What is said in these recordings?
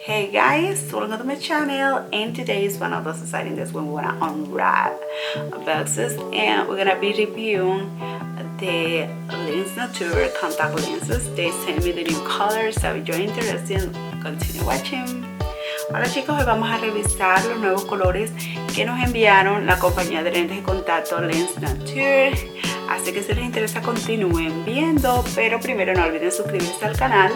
Hey guys, welcome to my channel, and today is one of those exciting days when we want to unwrap boxes and we're gonna be reviewing the Lens Nature contact lenses. They sent me the new colors, so if you're interested, continue watching. Ahora chicos, hoy vamos a revisar los nuevos colores que nos enviaron la compañía de lentes de contacto Lens Nature. Así que si les interesa continúen viendo, pero primero no olviden suscribirse al canal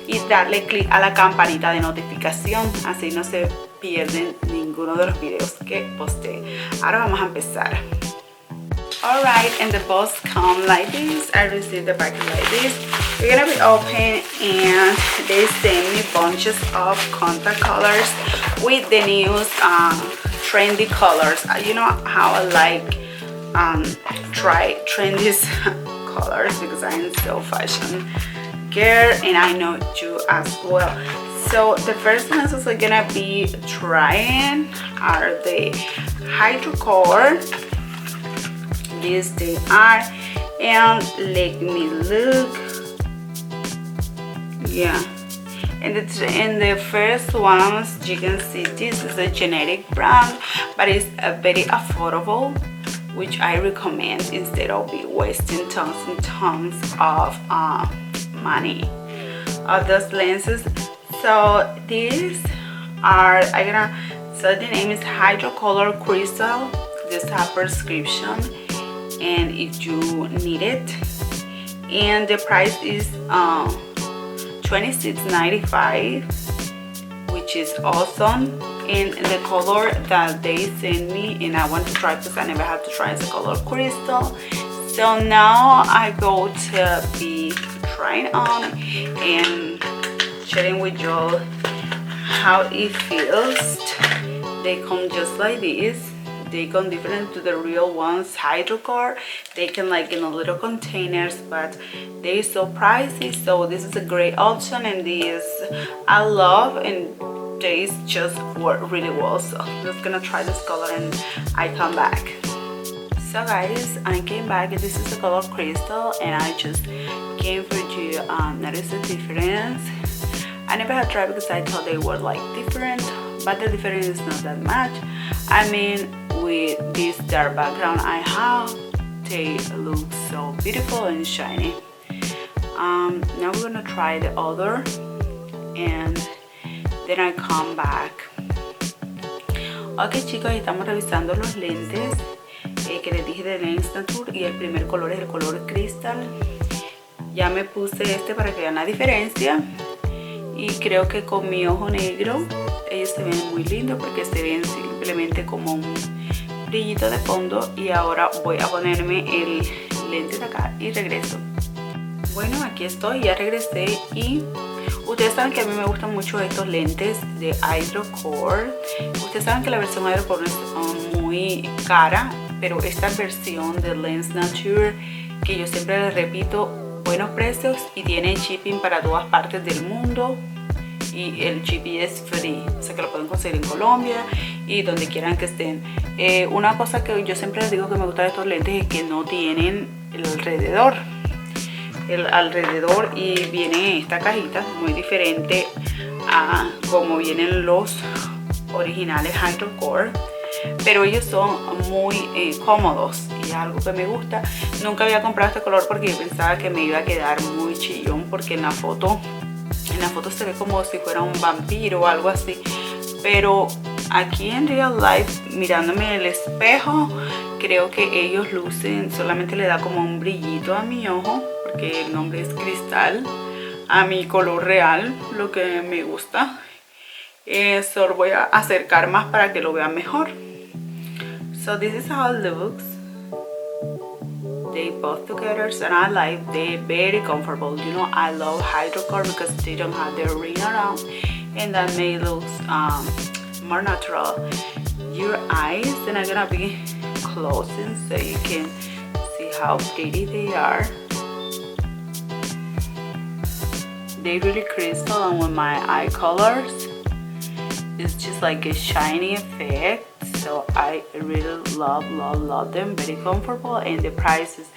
y darle click a la campanita de notificación, así no se pierden ninguno de los videos que postee. Ahora vamos a empezar. Alright, and the box come like this. I received the package like this. We're gonna be open and they send me bunches of contact colors with the newest trendy colors. You know how I like try trendy colors because I'm so fashion girl and I know you as well. So the first lenses are gonna be trying are the hydrocolor. These they are, and let me look. Yeah, and the first ones you can see this is a generic brand, but it's very affordable, which I recommend instead of be wasting tons and tons of money of those lenses. So these are so the name is Hydrocolor Crystal. This is a prescription, and if you need it, and the price is $26.95, which is awesome. And the color that they sent me and I want to try because I never had to try is the color crystal. So now I go to be trying on and sharing with y'all how it feels. They come just like this. They come different to the real ones, hydrocolor. They come like in a little containers, but they're so pricey. So this is a great option, and this I love, and these just work really well. So I'm just gonna try this color and I come back. So guys, I came back and this is the color crystal, and I just came for you notice the difference. I never had tried because I thought they were like different, but the difference is not that much. I mean, with this dark background I have, they look so beautiful and shiny. Now we're gonna try the other and then I come back. Ok chicos, estamos revisando los lentes que les dije de Lens Nature, y el primer color es el color cristal. Ya me puse este para que vean la diferencia, y creo que con mi ojo negro ellos se ven muy lindos porque se ven simplemente como un brillito de fondo. Y ahora voy a ponerme el lente de acá y regreso. Bueno, aquí estoy, ya regresé, y ustedes saben que a mí me gustan mucho estos lentes de hydrocolor. Ustedes saben que la versión hydrocolor es muy cara, pero esta versión de Lens Nature, que yo siempre les repito, buenos precios y tiene shipping para todas partes del mundo, y el shipping es free, o sea que lo pueden conseguir en Colombia y donde quieran que estén. Una cosa que yo siempre les digo que me gusta de estos lentes es que no tienen el alrededor, y viene esta cajita muy diferente a como vienen los originales hydrocolor, pero ellos son muy cómodos y es algo que me gusta. Nunca había comprado este color porque yo pensaba que me iba a quedar muy chillón, porque en la foto se ve como si fuera un vampiro o algo así, pero aquí en real life, mirándome en el espejo, creo que ellos lucen, solamente le da como un brillito a mi ojo, porque el nombre es cristal, a mi color real, lo que me gusta. Solo voy a acercar más para que lo vean mejor. So this is how it looks. They both together, and I like, they're very comfortable. You know, I love hydrocolor because they don't have their ring around, and that makes it look more natural. Your eyes, and I'm gonna be closing so you can see how pretty they are. They really crystal, and with my eye colors, it's just like a shiny effect. So I really love them. Very comfortable, and the price is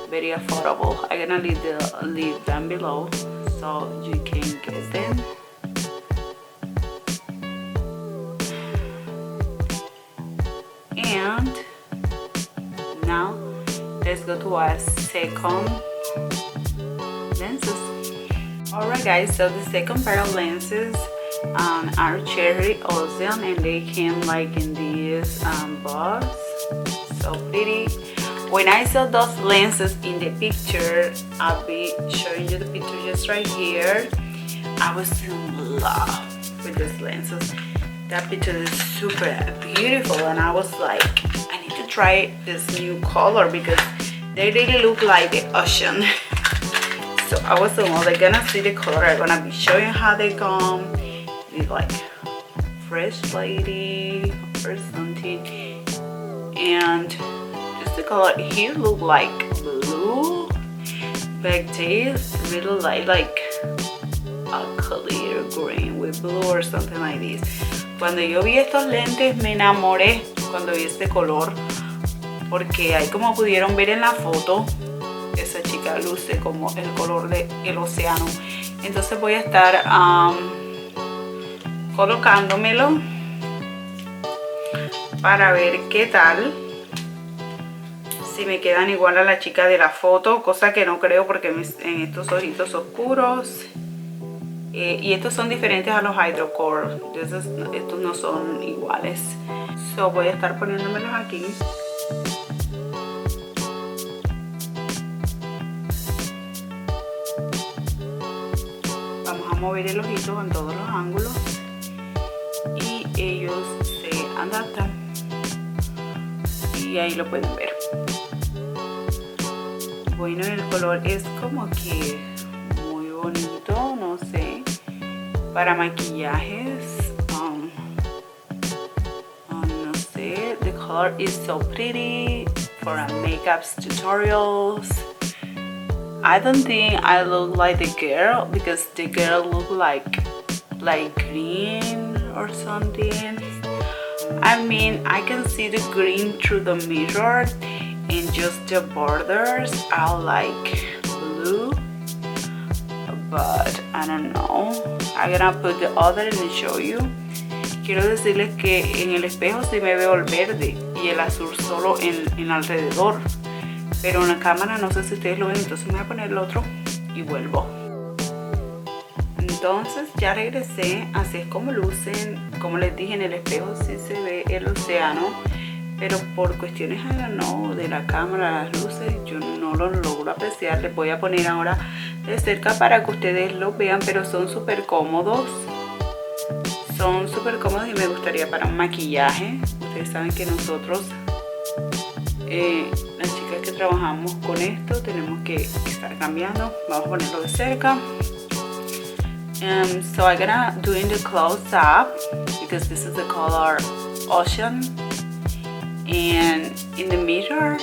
very affordable. I'm gonna leave the link down below so you can get them. go to our second lenses. Alright guys, so the second pair of lenses are cherry ocean, and they came like in this box. So pretty. When I saw those lenses in the picture, I'll be showing you the picture just right here. I was in love with these lenses. That picture is super beautiful, and I was like, I need to try this new color because they really look like the ocean. So I was in love. They're gonna see the color. I'm gonna be showing how they come. It's like fresh lady or something, and just the color here look like blue, but they really like a clear green with blue or something like this. Cuando yo vi estos lentes me enamoré cuando vi este color, porque ahí como pudieron ver en la foto, esa chica luce como el color del océano. Entonces voy a estar colocándomelo para ver qué tal, si me quedan igual a la chica de la foto, cosa que no creo porque en estos ojitos oscuros. Y estos son diferentes a los hydrocore. Estos no son iguales. So voy a estar poniéndomelos aquí. Vamos a mover el ojito en todos los ángulos y ellos se adaptan. Y ahí lo pueden ver. Bueno, el color es como que muy bonito, no sé, para maquillajes, no sé. The color is so pretty for makeup tutorials. I don't think I look like the girl because the girl look like green or something. I mean, I can see the green through the mirror, and just the borders are like blue, but I don't know. I'm gonna put the other and show you. Quiero decirles que en el espejo sí me veo el verde y el azul solo en alrededor, pero en la cámara no sé si ustedes lo ven. Entonces me voy a poner el otro y vuelvo. Entonces ya regresé. Así es como lucen. Como les dije, en el espejo sí se ve el océano, pero por cuestiones de la cámara, las luces, yo no lo logro apreciar. Les voy a poner ahora de cerca para que ustedes lo vean, pero son súper cómodos. Son súper cómodos y me gustaría para un maquillaje. Ustedes saben que nosotros, las chicas que trabajamos con esto, tenemos que estar cambiando. Vamos a ponerlo de cerca. So I'm gonna do in the close up because this is the color ocean, and in the mirror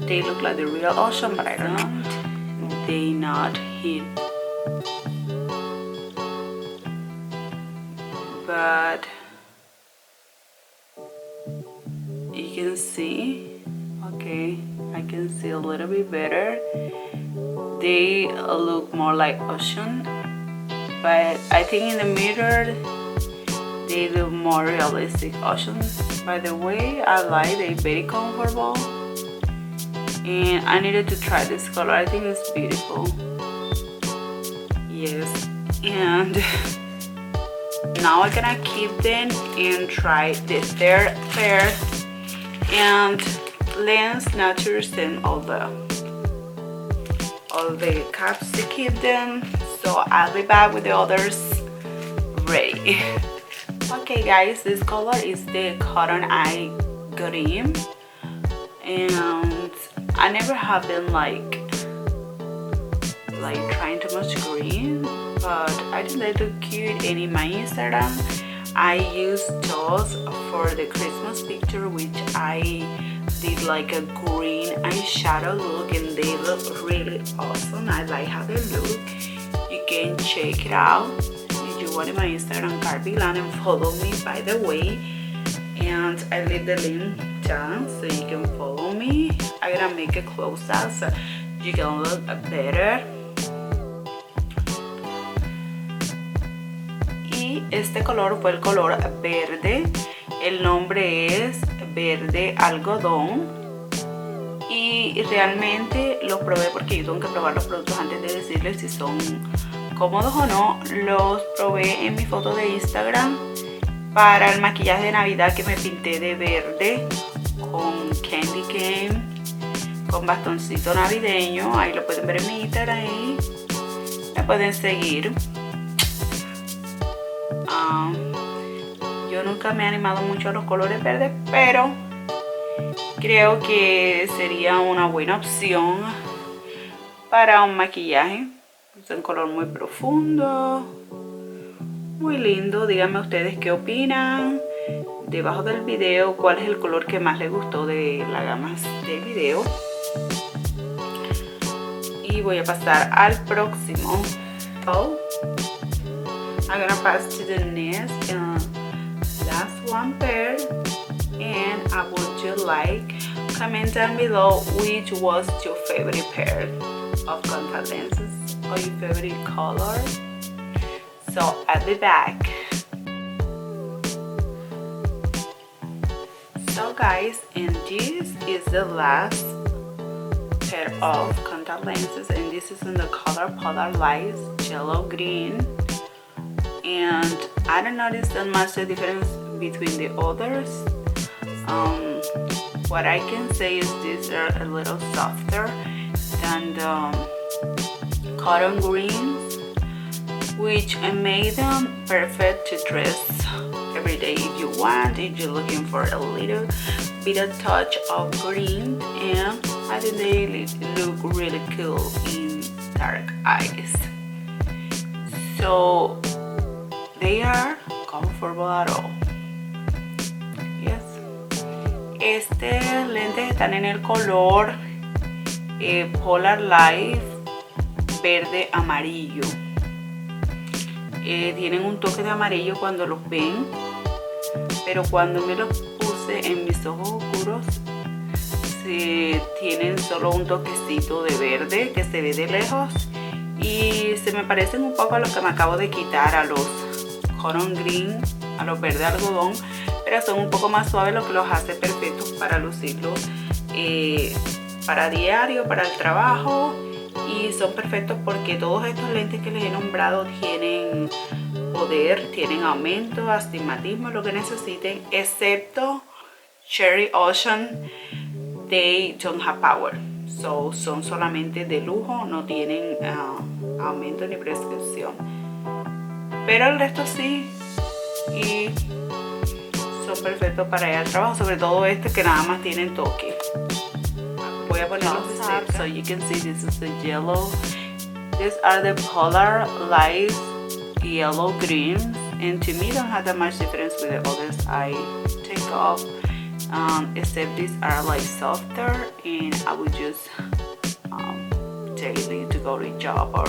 they look like the real ocean, but I don't know. They not hit, but you can see. Okay, I can see a little bit better. They look more like ocean, but I think in the mirror they look more realistic ocean. By the way, I like, they're very comfortable, and I needed to try this color. I think it's beautiful. Yes, and now I'm gonna keep them and try the third pair and lens, not to send all the caps to keep them. So I'll be back with the others ready. Okay guys, this color is the Cotton Eye Green, and I never have been like trying too much green, but I think they look cute. And in my Instagram I used those for the Christmas picture, which I did like a green eyeshadow look, and they look really awesome. I like how they look. You can check it out if you want in my Instagram, Karbglam, and follow me, by the way. And I leave the link down so you can follow me. I'm gonna make a close up so you can look better. Y este color fue el color verde. El nombre es verde algodón. y realmente los probé porque yo tengo que probar los productos antes de decirles si son cómodos o no. Los probé en mi foto de Instagram para el maquillaje de Navidad que me pinté de verde con candy cane, con bastoncito navideño. Ahí lo pueden ver en mi Instagram, ahí me pueden seguir. Yo nunca me he animado mucho a los colores verdes, pero creo que sería una buena opción para un maquillaje. Es un color muy profundo, muy lindo. Díganme ustedes qué opinan debajo del video, cuál es el color que más les gustó de la gama del video. Y voy a pasar al próximo. So, I'm gonna pass to the next last one pair, and I would you like comment down below which was your favorite pair of contact lenses or your favorite color. So I'll be back. So guys, and this is the last pair of contact lenses, and this is in the color Polar Lights Yellow Green. And I don't notice that much the difference between the others. What I can say is these are a little softer than the cotton greens, which made them perfect to dress every day if you want, if you're looking for a little bit of touch of green. And I think they look really cool in dark eyes. So they are comfortable at all. Yes. Este lentes están en el color Polar Light verde amarillo. Tienen un toque de amarillo cuando los ven, pero cuando me los puse en mis ojos oscuros tienen solo un toquecito de verde que se ve de lejos, y se me parecen un poco a los que me acabo de quitar, a los cotton green, a los verde algodón, pero son un poco más suaves, lo que los hace perfectos para lucirlos para diario, para el trabajo. Y son perfectos porque todos estos lentes que les he nombrado tienen poder, tienen aumento, astigmatismo, lo que necesiten, excepto Cherry Ocean, they don't have power. So, son solamente de lujo, no tienen aumento ni prescripción. Pero el resto sí, y son perfectos para ir al trabajo, sobre todo este que nada más tienen toque. Voy a poner los steps so you can see this is the yellow. These are the Polar Lights yellow greens, and to me don't have that much difference with the others I take off, except these are like softer, and I would use daily to go to job or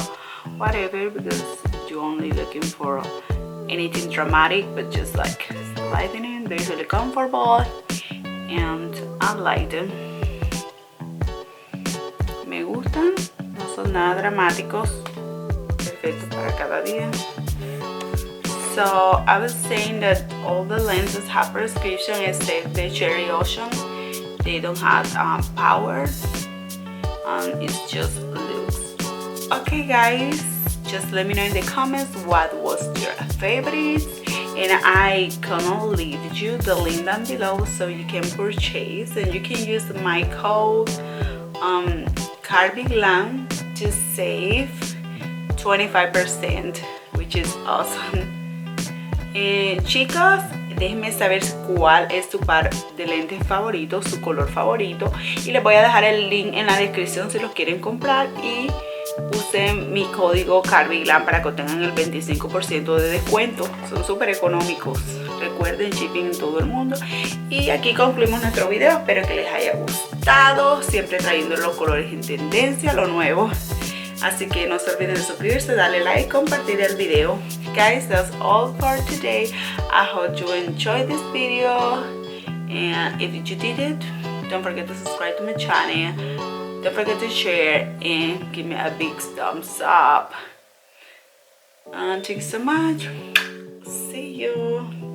whatever, because you're only looking for anything dramatic, but just like lightening. They're really comfortable and I like them. Me gustan, no son nada dramáticos, perfectos para cada día. So I was saying that all the lenses have prescription except the Cherry Ocean. They don't have power, it just looks. Okay guys, just let me know in the comments what was your favorite, and I gonna leave you the link down below so you can purchase, and you can use my code Karbglam to save 25%, which is awesome. Chicas, déjenme saber cuál es su par de lentes favorito, su color favorito, y les voy a dejar el link en la descripción si los quieren comprar, y usen mi código Karbglam para que tengan el 25% de descuento. Son súper económicos. Recuerden, shipping en todo el mundo. Y aquí concluimos nuestro video. Espero que les haya gustado. Siempre trayendo los colores en tendencia, lo nuevo. Así que no se olviden de suscribirse, darle like, compartir el video. Guys, that's all for today. I hope you enjoyed this video. And if you did it, don't forget to subscribe to my channel. Don't forget to share and give me a big thumbs up. And thanks so much. See you.